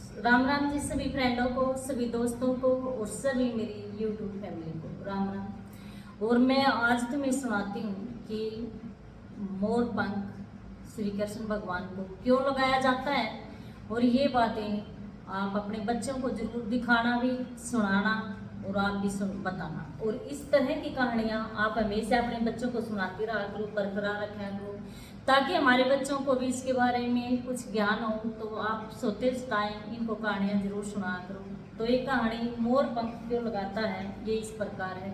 राम राम जी सभी फ्रेंडों को, सभी दोस्तों को और सभी मेरी यूट्यूब फैमिली को राम राम। और मैं आज तुम्हें सुनाती हूँ कि मोर पंख श्री कृष्ण भगवान को क्यों लगाया जाता है। और ये बातें आप अपने बच्चों को जरूर दिखाना भी, सुनाना और आप भी बताना। और इस तरह की कहानियाँ आप हमेशा अपने बच्चों को सुनाती रहा करो, बरकरार रखा करो, ताकि हमारे बच्चों को भी इसके बारे में कुछ ज्ञान हो। तो आप सोते टाइम इनको कहानियाँ जरूर सुना करो। तो एक कहानी मोर पंख क्यों लगाता है ये इस प्रकार है।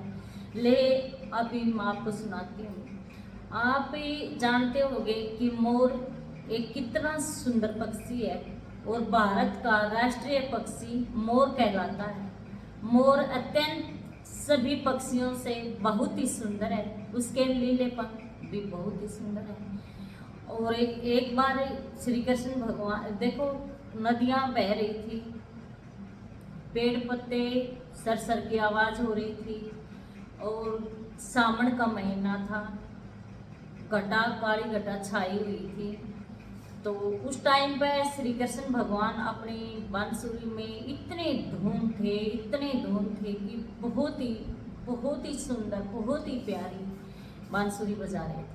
ले अभी मैं आपको सुनाती हूँ। आप जानते होंगे कि मोर एक कितना सुंदर पक्षी है और भारत का राष्ट्रीय पक्षी मोर कहलाता है। मोर अत्यंत सभी पक्षियों से बहुत ही सुंदर है, उसके नीले पंख भी बहुत ही सुंदर है। और एक बार श्री कृष्ण भगवान, देखो नदियां बह रही थी, पेड़ पत्ते सरसर की आवाज हो रही थी और सावन का महीना था, घटा काली घटा छाई हुई थी। तो उस टाइम पे श्री कृष्ण भगवान अपनी बांसुरी में इतने धूम थे कि बहुत ही सुंदर, बहुत ही प्यारी बांसुरी बजा रहे थे।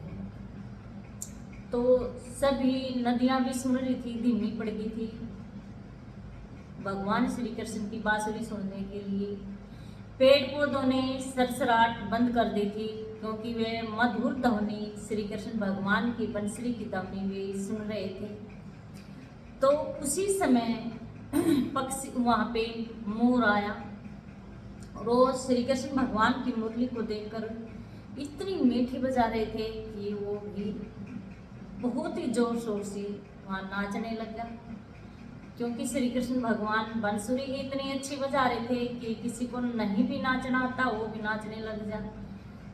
तो सभी नदियां भी सुन रही थी, धीमी पड़ गई थी भगवान श्री कृष्ण की बांसुरी सुनने के लिए। पेड़ पौधों ने सरसराहट बंद कर दी थी क्योंकि वे मधुर ध्वनि श्री कृष्ण भगवान की बंसुरी की ध्वनि वे सुन रहे थे। तो उसी समय पक्षी वहां पे मोर आया और श्री कृष्ण भगवान की मुरली को देखकर इतनी मीठी बजा रहे थे कि वो भी बहुत ही जोर शोर से वहाँ नाचने लगा। क्योंकि श्री कृष्ण भगवान बंसुरी इतनी अच्छी बजा रहे थे कि किसी को नहीं भी नाचना आता वो भी नाचने लग जा।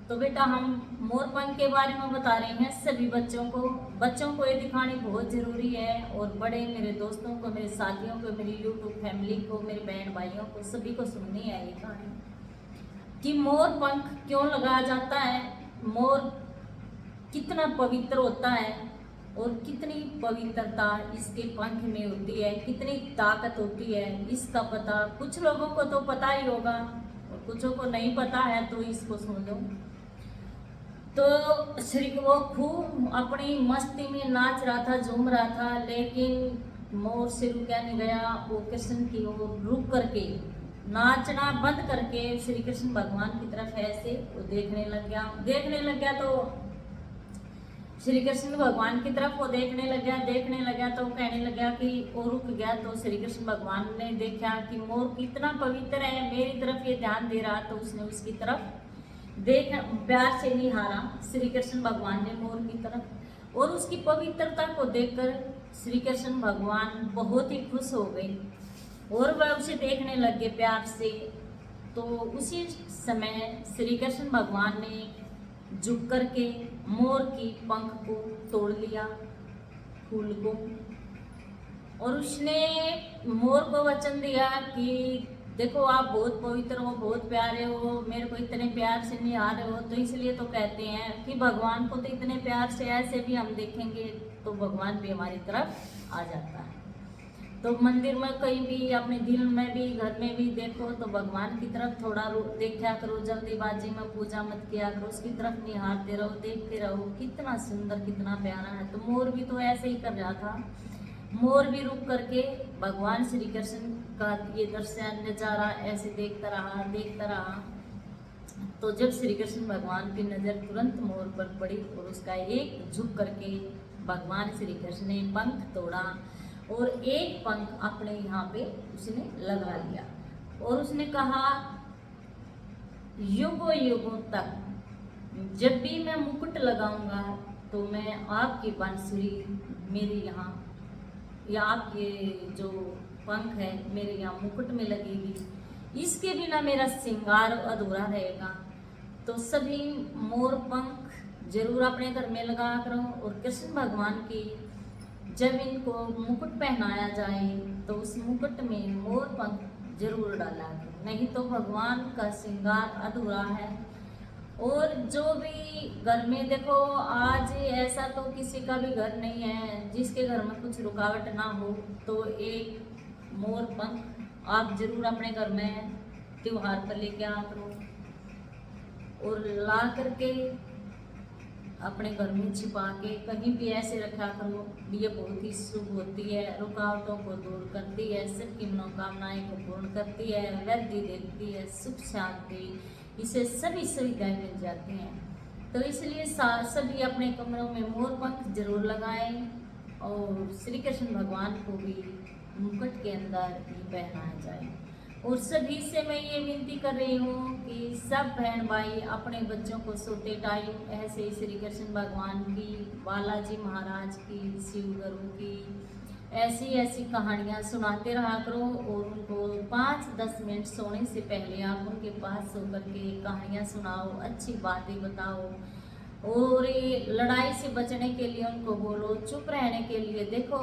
तो बेटा हम मोर पंख के बारे में बता रहे हैं सभी बच्चों को ये दिखानी बहुत ज़रूरी है। और बड़े मेरे दोस्तों को, मेरे साथियों को, मेरी यूट्यूब फैमिली को, मेरे बहन भाइयों को, सभी को सुननी है ये कहानी कि मोर पंख क्यों लगाया जाता है, मोर कितना पवित्र होता है और कितनी पवित्रता इसके पंख में होती है, कितनी ताकत होती है, इसका पता कुछ लोगों को तो पता ही होगा और कुछों को नहीं पता है। तो इसको सुन लो। तो श्री वो खूब अपनी मस्ती में नाच रहा था, झूम रहा था, लेकिन मोर से रुका नहीं गया। वो कृष्ण की ओर रुक करके नाचना बंद करके श्री कृष्ण भगवान की तरफ ऐसे वो देखने लग गया। तो श्री कृष्ण भगवान की तरफ वो देखने लग गया तो कहने लगा कि वो रुक गया। तो श्री कृष्ण भगवान ने देखा कि मोर कितना पवित्र है, मेरी तरफ ये ध्यान दे रहा। तो उसने उसकी तरफ देख प्यार से निहारा श्री कृष्ण भगवान ने मोर की तरफ, और उसकी पवित्रता को देखकर श्री कृष्ण भगवान बहुत ही खुश हो गए और वह उसे देखने लग गए प्यार से। तो उसी समय श्री कृष्ण भगवान ने झुक करके मोर की पंख को तोड़ लिया, फूल को, और उसने मोर को वचन दिया कि देखो आप बहुत पवित्र हो, बहुत प्यारे हो, मेरे को इतने प्यार से निहार हो। तो इसलिए तो कहते हैं कि भगवान को तो इतने प्यार से ऐसे भी हम देखेंगे तो भगवान भी हमारी तरफ आ जाता है। तो मंदिर में कहीं भी, अपने दिल में भी, घर में भी देखो तो भगवान की तरफ थोड़ा देखा करो, जल्दीबाजी में पूजा मत किया करो, उसकी तरफ निहारते रहो, देखते रहो, कितना सुंदर, कितना प्यारा है। तो मोर भी तो ऐसे ही कर रहा था, मोर भी रुक करके भगवान श्री कृष्ण का ये दर्शन नजारा ऐसे देखता रहा। तो जब श्री कृष्ण भगवान की नज़र तुरंत मोर पर पड़ी और उसका एक झुक करके भगवान श्री कृष्ण ने पंख तोड़ा और एक पंख अपने यहाँ पे उसने लगा लिया और उसने कहा युगों युगों तक जब भी मैं मुकुट लगाऊंगा तो मैं आपकी बांसुरी मेरे यहाँ, या आपके जो पंख है मेरे यहाँ मुकुट में लगेगी, इसके बिना मेरा श्रृंगार अधूरा रहेगा। तो सभी मोर पंख जरूर अपने घर में लगा करो और कृष्ण भगवान की जब इनको मुकुट पहनाया जाए तो उस मुकुट में मोर पंख जरूर डाला करो, नहीं तो भगवान का श्रृंगार अधूरा है। और जो भी घर में, देखो आज ऐसा तो किसी का भी घर नहीं है जिसके घर में कुछ रुकावट ना हो। तो एक मोर पंख आप जरूर अपने घर में त्योहार पर लेके आ करो और ला करके अपने घर में छिपा के कहीं भी ऐसे रखा करो। ये बहुत ही शुभ होती है, रुकावटों को दूर करती है, सबकी मनोकामनाएं को पूर्ण करती है, वृद्धि देती है, सुख शांति, इसे सभी सुविधाएं मिल जाती हैं। तो इसलिए सभी अपने कमरों में मोर पंख जरूर लगाएं और श्री कृष्ण भगवान को भी मुकुट के अंदर ही पहनाया जाए। और सभी से मैं ये विनती कर रही हूँ कि सब बहन भाई अपने बच्चों को सोते टाइम ऐसे ही श्री कृष्ण भगवान की, बालाजी महाराज की, शिव गुरु की ऐसी ऐसी कहानियाँ सुनाते रहा करो और उनको 5-10 मिनट सोने से पहले आप उनके पास सो करके कहानियाँ सुनाओ, अच्छी बातें बताओ। और ये लड़ाई से बचने के लिए उनको बोलो, चुप रहने के लिए। देखो,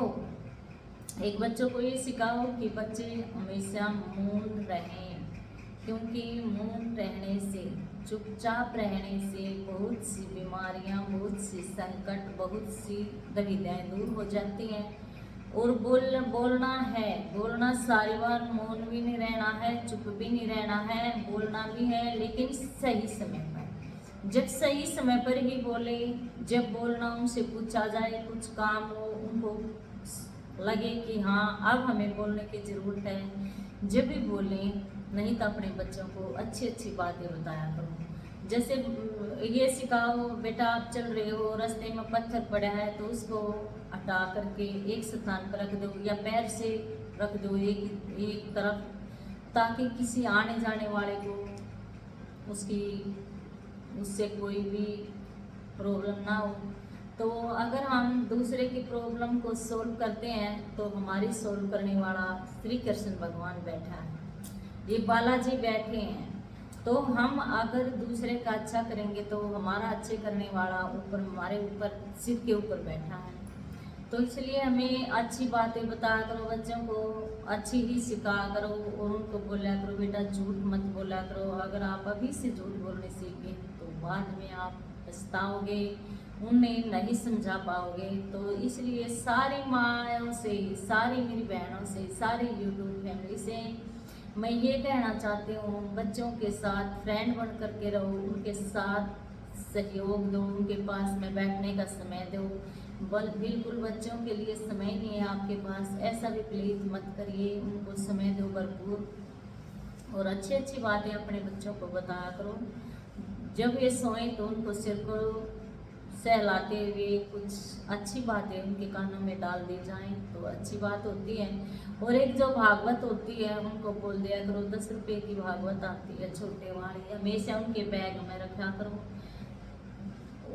एक बच्चों को ये सिखाओ कि बच्चे हमेशा मौन रहें, क्योंकि मौन रहने से, चुपचाप रहने से बहुत सी बीमारियां, बहुत सी संकट, बहुत सी दुविधाएं दूर हो जाती हैं। और बोलना है, बोलना सारी बार, मौन भी नहीं रहना है, चुप भी नहीं रहना है, बोलना भी है, लेकिन सही समय पर। जब सही समय पर ही बोले, जब बोलना उनसे पूछा जाए, कुछ काम हो, उनको लगे कि हाँ अब हमें बोलने की ज़रूरत है, जब भी बोलें। नहीं तो अपने बच्चों को अच्छी अच्छी बातें बताया करो। जैसे ये सिखाओ, बेटा आप चल रहे हो, रास्ते में पत्थर पड़ा है तो उसको हटा करके एक स्थान पर रख दो या पैर से रख दो एक तरफ, ताकि किसी आने जाने वाले को उससे कोई भी प्रॉब्लम ना हो। तो अगर हम दूसरे की प्रॉब्लम को सोल्व करते हैं तो हमारी सोल्व करने वाला श्री कृष्ण भगवान बैठा है, ये बालाजी बैठे हैं। तो हम अगर दूसरे का अच्छा करेंगे तो हमारा अच्छे करने वाला ऊपर, हमारे ऊपर, सिर के ऊपर बैठा है। तो इसलिए हमें अच्छी बातें बताया करो, बच्चों को अच्छी ही सिखा करो और उनको बोला करो, बेटा झूठ मत बोला करो। अगर आप अभी से झूठ बोलने सीखें तो बाद में आप पछताओगे, उन्हें नहीं समझा पाओगे। तो इसलिए सारी माँओं से, सारी मेरी बहनों से, सारी यूट्यूब फैमिली से मैं ये कहना चाहती हूँ, बच्चों के साथ फ्रेंड बन करके रहो, उनके साथ सहयोग दो, उनके पास में बैठने का समय दो। बिल्कुल बच्चों के लिए समय नहीं है आपके पास, ऐसा भी प्लीज़ मत करिए, उनको समय दो भरपूर और अच्छी अच्छी बातें अपने बच्चों को बताया करो। जब ये सोएं तो उनको सिर को सहलाते हुए कुछ अच्छी बातें उनके कानों में डाल दी जाएं तो अच्छी बात होती है। और एक जो भागवत होती है उनको बोल दिया करो, 10 रुपये की भागवत आती है छोटे वाली, हमेशा उनके बैग में रखा करो।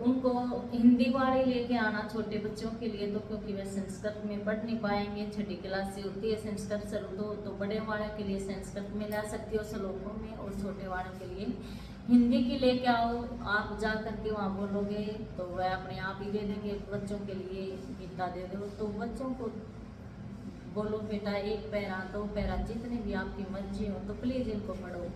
उनको हिंदी वाली लेके आना छोटे बच्चों के लिए, तो क्योंकि वे संस्कृत में पढ़ नहीं पाएंगे, छठी क्लास से होती है संस्कृत शुरू, तो बड़े वाले के लिए संस्कृत में ला सकती हो श्लोकों में, और छोटे वाले के लिए हिंदी की लेके आओ। आप जा करके वहाँ बोलोगे तो वह अपने आप ही दे देंगे। बच्चों के लिए गीता दे दो तो बच्चों को बोलो, बेटा 1 पैरा 2 पैरा जितने भी आपकी मर्जी हो तो प्लीज़ इनको पढ़ो।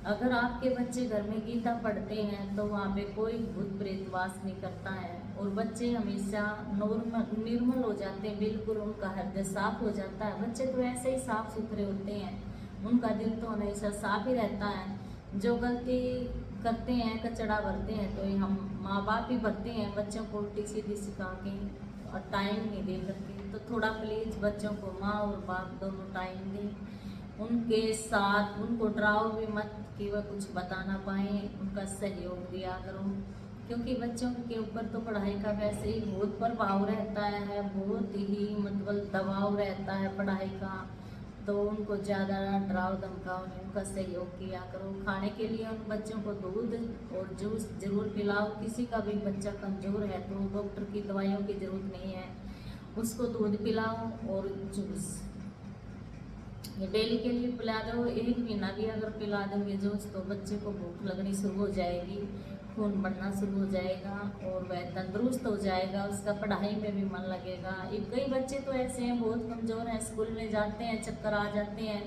अगर आपके बच्चे घर में गीता पढ़ते हैं तो वहाँ पे कोई भूत प्रेत वास नहीं करता है और बच्चे हमेशा निर्मल हो जाते हैं, बिल्कुल उनका हृदय साफ हो जाता है। बच्चे तो ऐसे ही साफ सुथरे होते हैं, उनका दिल तो हमेशा साफ ही रहता है। जो गलती करते हैं, कचड़ा भरते हैं, तो ये हम माँ बाप ही भरते हैं बच्चों को उल्टी सीधी सिखा के और टाइम नहीं दे करके। तो थोड़ा प्लीज़ बच्चों को माँ और बाप दोनों टाइम दें, उनके साथ उनको डराओ भी मत कि वह कुछ बता ना पाएँ, उनका सहयोग दिया करो। क्योंकि बच्चों के ऊपर तो पढ़ाई का वैसे ही बहुत प्रभाव रहता है, बहुत ही मतलब दबाव रहता है पढ़ाई का, तो उनको ज़्यादा डराओ धमकाओ नहीं, उनका सहयोग किया करो। खाने के लिए उन बच्चों को दूध और जूस जरूर पिलाओ। किसी का भी बच्चा कमज़ोर है तो डॉक्टर की दवाइयों की ज़रूरत नहीं है, उसको दूध पिलाओ और जूस ये डेली के लिए पिला दो। 1 महीना भी अगर पिला दोगे जूस तो बच्चे को भूख लगनी शुरू हो जाएगी, खून बढ़ना शुरू हो जाएगा और वह तंदुरुस्त हो जाएगा, उसका पढ़ाई में भी मन लगेगा। कई बच्चे तो ऐसे हैं बहुत कमज़ोर हैं, स्कूल में जाते हैं चक्कर आ जाते हैं,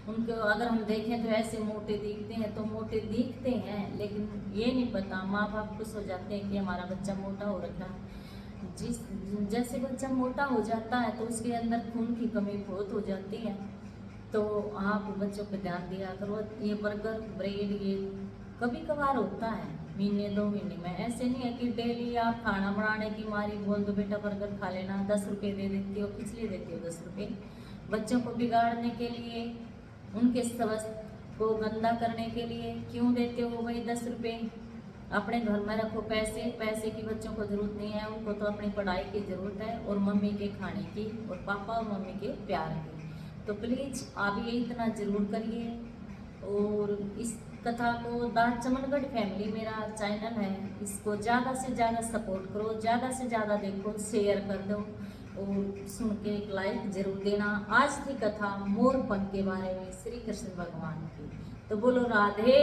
उनको अगर हम देखें तो ऐसे मोटे दिखते हैं, तो मोटे दिखते हैं लेकिन ये नहीं पता, माँ बाप खुश हो जाते हैं कि हमारा बच्चा मोटा हो रखा है। जैसे बच्चा मोटा हो जाता है तो उसके अंदर खून की कमी बहुत हो जाती है, तो आप बच्चों पे ध्यान दिया करो। ये बर्गर ब्रेड ये कभी कभार होता है, महीने 2 महीने में, ऐसे नहीं है कि डेली आप खाना बनाने की मारी बोल दो बेटा बर्गर खा लेना, 10 रुपये दे देती हो, किस लिए देती हो 10 रुपये? बच्चों को बिगाड़ने के लिए, उनके स्वास्थ्य को गंदा करने के लिए क्यों देते हो भाई 10 रुपये? अपने घर में रखो पैसे, पैसे की बच्चों को जरूरत नहीं है, उनको तो अपनी पढ़ाई की जरूरत है और मम्मी के खाने की और पापा और मम्मी के प्यार की। तो प्लीज़ आप ये इतना ज़रूर करिए। और इस कथा को द चमनगढ़ फैमिली मेरा चैनल है, इसको ज़्यादा से ज़्यादा सपोर्ट करो, ज़्यादा से ज़्यादा देखो, शेयर कर दो और सुन के एक लाइक जरूर देना। आज की कथा मोरपंख के बारे में, श्री कृष्ण भगवान की। तो बोलो राधे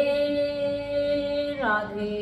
राधे।